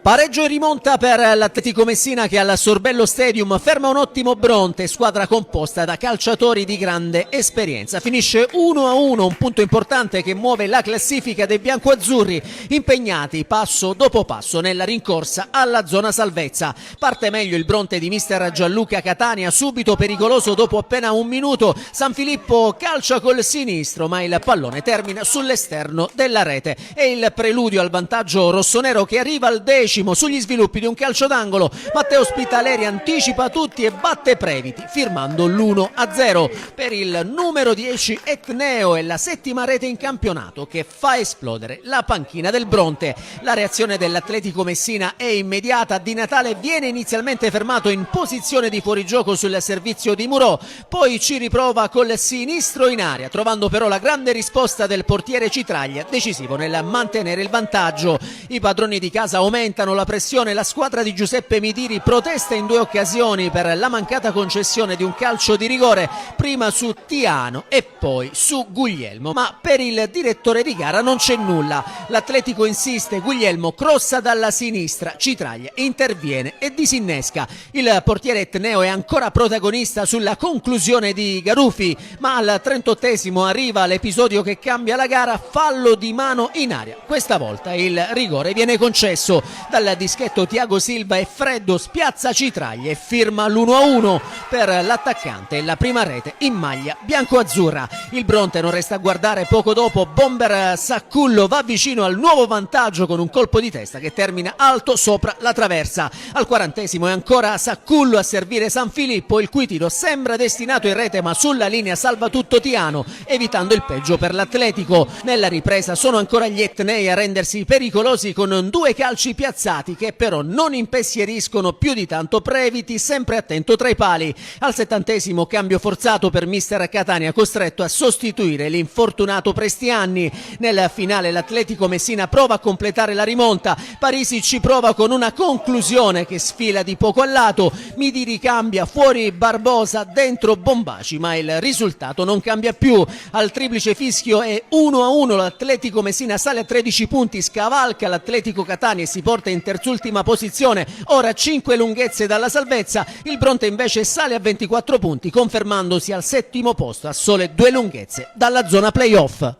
Pareggio in rimonta per l'Atletico Messina che al Sorbello Stadium ferma un ottimo Bronte, squadra composta da calciatori di grande esperienza. Finisce 1-1, un punto importante che muove la classifica dei biancoazzurri, impegnati passo dopo passo nella rincorsa alla zona salvezza. Parte meglio il Bronte di mister Gianluca Catania, subito pericoloso dopo appena un minuto. San Filippo calcia col sinistro, ma il pallone termina sull'esterno della rete. È il preludio al vantaggio rossonero che arriva al 10° sugli sviluppi di un calcio d'angolo. Matteo Spitaleri anticipa tutti e batte Previti firmando l'1-0. Per il numero 10 Etneo è la 7ª rete in campionato che fa esplodere la panchina del Bronte. La reazione dell'Atletico Messina è immediata. Di Natale viene inizialmente fermato in posizione di fuorigioco sul servizio di Murò, poi ci riprova col sinistro in area, trovando però la grande risposta del portiere Citraglia, decisivo nel mantenere il vantaggio. I padroni di casa aumentano la pressione, la squadra di Giuseppe Midiri protesta in 2 occasioni per la mancata concessione di un calcio di rigore, prima su Tiano e poi su Guglielmo, ma per il direttore di gara non c'è nulla. L'Atletico insiste, Guglielmo crossa dalla sinistra, Citraglia interviene e disinnesca. Il portiere Etneo è ancora protagonista sulla conclusione di Garufi, ma al 38° arriva l'episodio che cambia la gara, fallo di mano in aria. Questa volta il rigore viene concesso. Dal dischetto Thiago Silva e Freddo spiazza Citraglia e firma l'1-1 per l'attaccante, la prima rete in maglia biancoazzurra. Il Bronte non resta a guardare, poco dopo bomber Saccullo va vicino al nuovo vantaggio con un colpo di testa che termina alto sopra la traversa. Al 40° è ancora Saccullo a servire San Filippo, il cui tiro sembra destinato in rete, ma sulla linea salva tutto Tiano, evitando il peggio per l'Atletico. Nella ripresa sono ancora gli etnei a rendersi pericolosi con 2 calci piazzati che però non impensieriscono più di tanto Previti, sempre attento tra i pali. Al 70° cambio forzato per mister Catania, costretto a sostituire l'infortunato Prestianni. Nel finale l'Atletico Messina prova a completare la rimonta, Parisi ci prova con una conclusione che sfila di poco a lato, Midiri cambia, fuori Barbosa, dentro Bombaci, ma il risultato non cambia più. Al triplice fischio è 1-1, l'Atletico Messina sale a 13 punti, scavalca l'Atletico Catania e si porta in terzultima posizione, ora 5 lunghezze dalla salvezza. Il Bronte invece sale a 24 punti, confermandosi al 7° posto a sole 2 lunghezze dalla zona playoff.